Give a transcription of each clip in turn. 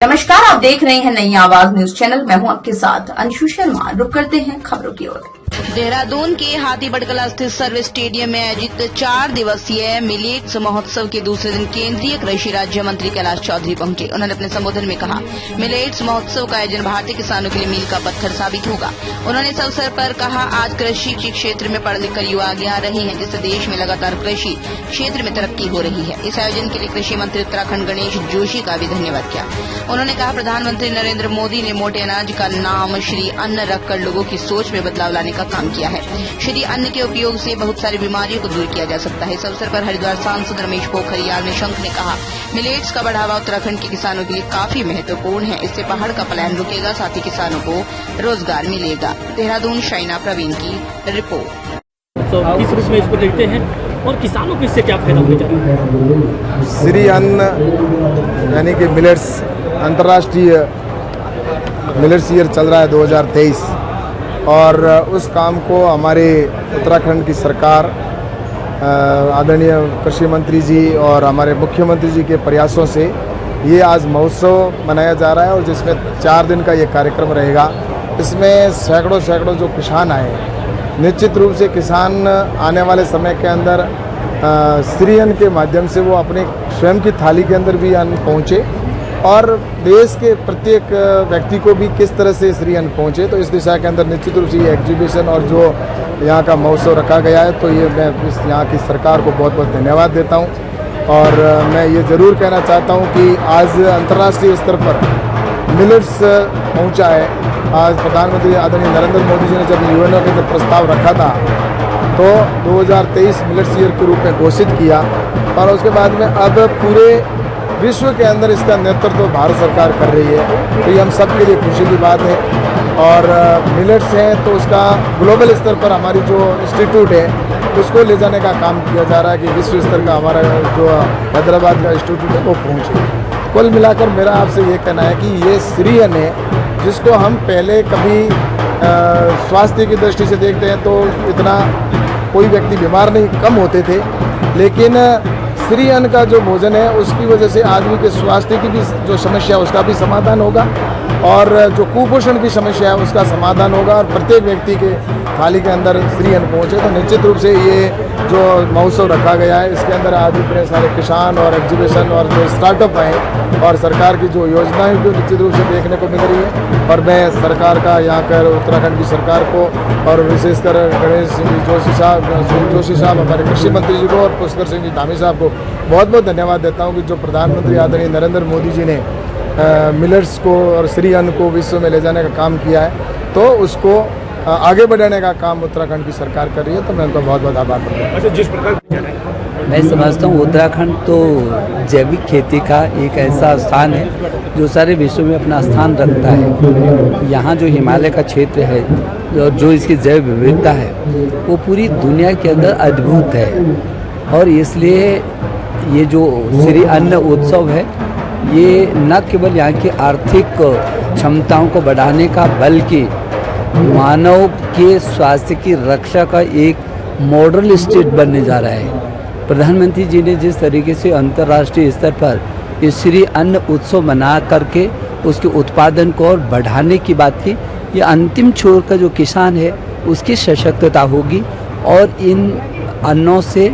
नमस्कार, आप देख रहे हैं नई आवाज न्यूज चैनल। मैं हूं आपके साथ अंशु शर्मा। रुक करते हैं खबरों की ओर। देहरादून के हाथीबड़कला स्थित सर्व स्टेडियम में आयोजित 4 दिवसीय मिलेट्स महोत्सव के दूसरे दिन केंद्रीय कृषि राज्य मंत्री कैलाश चौधरी पहुंचे। उन्होंने अपने संबोधन में कहा, मिलेट्स महोत्सव का आयोजन भारतीय किसानों के लिए मील का पत्थर साबित होगा। उन्होंने इस अवसर पर कहा, आज कृषि के क्षेत्र में पढ़ लिख कर युवा आगे आ रहे हैं, जिससे देश में लगातार कृषि क्षेत्र में तरक्की हो रही है। इस आयोजन के लिए कृषि मंत्री उत्तराखंड गणेश जोशी का भी धन्यवाद किया। उन्होंने कहा, प्रधानमंत्री नरेंद्र मोदी ने मोटे अनाज का नाम श्री अन्न रखकर लोगों की सोच में बदलाव लाने का काम किया है। श्री अन्न के उपयोग से बहुत सारी बीमारियों को दूर किया जा सकता है। इस अवसर पर हरिद्वार सांसद रमेश पोखरियाल निशंक ने कहा, मिलेट्स का बढ़ावा उत्तराखंड के किसानों के लिए काफी महत्वपूर्ण है। इससे पहाड़ का पलायन रुकेगा, साथ ही किसानों को रोजगार मिलेगा। देहरादून शाइना प्रवीण की रिपोर्ट। तो किस रूप में इसको देखते हैं और किसानों को इससे क्या फायदा होने जा रहा है? श्री अन्न यानी कि मिलेट्स अंतर्राष्ट्रीय मिलेट्स ईयर चल रहा है 2023 और उस काम को हमारे उत्तराखंड की सरकार आदरणीय कृषि मंत्री जी और हमारे मुख्यमंत्री जी के प्रयासों से ये आज महोत्सव मनाया जा रहा है और जिसमें 4 दिन का ये कार्यक्रम रहेगा। इसमें सैकड़ों जो किसान आए, निश्चित रूप से किसान आने वाले समय के अंदर श्री अन्न के माध्यम से वो अपने स्वयं की थाली के अंदर भी अन्न पहुँचे और देश के प्रत्येक व्यक्ति को भी किस तरह से श्री अन्न पहुँचे। तो इस दिशा के अंदर निश्चित रूप से ये एग्जीबिशन और जो यहाँ का महोत्सव रखा गया है, तो ये मैं यहाँ की सरकार को बहुत बहुत धन्यवाद देता हूँ। और मैं ये ज़रूर कहना चाहता हूँ कि आज अंतर्राष्ट्रीय स्तर पर मिलेट्स पहुँचा है। आज प्रधानमंत्री आदरणीय नरेंद्र मोदी जी ने जब यूएनओ के अंदर प्रस्ताव रखा था तो 2023 मिलेट्स ईयर के रूप में घोषित किया और उसके बाद में अब पूरे विश्व के अंदर इसका नेतृत्व भारत सरकार कर रही है। तो ये हम सब के लिए खुशी की बात है। और मिलेट्स हैं तो उसका ग्लोबल स्तर पर हमारी जो इंस्टीट्यूट है उसको ले जाने का काम किया जा रहा है कि विश्व स्तर का हमारा जो हैदराबाद का इंस्टीट्यूट है वो पहुँचे। कुल मिलाकर मेरा आपसे ये कहना है कि ये श्री अन्न है जिसको हम पहले कभी स्वास्थ्य की दृष्टि से देखते हैं तो इतना कोई व्यक्ति बीमार नहीं कम होते थे, लेकिन श्री अन्न का जो भोजन है उसकी वजह से आदमी के स्वास्थ्य की भी जो समस्या है उसका भी समाधान होगा और जो कुपोषण की समस्या है उसका समाधान होगा और प्रत्येक व्यक्ति के थाली के अंदर श्री अन्न पहुँचे। तो निश्चित रूप से ये जो महोत्सव रखा गया है इसके अंदर आज इतने सारे किसान और एग्जीबिशन और जो स्टार्टअप हैं और सरकार की जो योजनाएं भी निश्चित रूप से देखने को मिल रही है। और मैं सरकार का यहाँ कर उत्तराखंड की सरकार को और विशेषकर गणेश जोशी साहब हमारे कृषि मंत्री जी को और पुष्कर सिंह जी धामी साहब को बहुत बहुत धन्यवाद देता हूँ कि जो प्रधानमंत्री आदरणीय नरेंद्र मोदी जी ने मिलेट्स को और श्री अन्न को विश्व में ले जाने का काम किया है, तो उसको आगे बढ़ाने का काम उत्तराखंड की सरकार कर रही है। तो मैं उनका बहुत बहुत आभार करता हूँ। अच्छा, जिस प्रकार मैं समझता हूँ उत्तराखंड तो जैविक खेती का एक ऐसा स्थान है जो सारे विश्व में अपना स्थान रखता है। यहाँ जो हिमालय का क्षेत्र है और जो इसकी जैव विविधता है वो पूरी दुनिया के अंदर अद्भुत है और इसलिए ये जो श्री अन्न उत्सव है ये न केवल यहाँ की आर्थिक क्षमताओं को बढ़ाने का बल्कि मानव के स्वास्थ्य की रक्षा का एक मॉडल स्टेट बनने जा रहा है। प्रधानमंत्री जी ने जिस तरीके से अंतर्राष्ट्रीय स्तर पर ये श्री अन्न उत्सव मना करके उसके उत्पादन को और बढ़ाने की बात की, ये अंतिम छोर का जो किसान है उसकी सशक्तता होगी और इन अन्नों से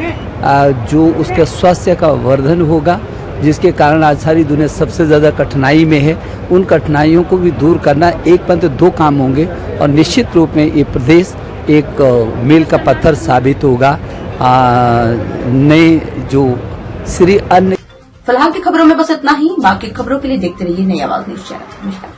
जो उसके स्वास्थ्य का वर्धन होगा, जिसके कारण आज सारी दुनिया सबसे ज़्यादा कठिनाई में है। उन कठिनाइयों को भी दूर करना एक पंथ 2 काम होंगे और निश्चित रूप में ये प्रदेश एक मील का पत्थर साबित होगा नए जो श्री अन्न। फिलहाल की खबरों में बस इतना ही। बाकी खबरों के लिए देखते रहिए नई आवाज न्यूज चैनल।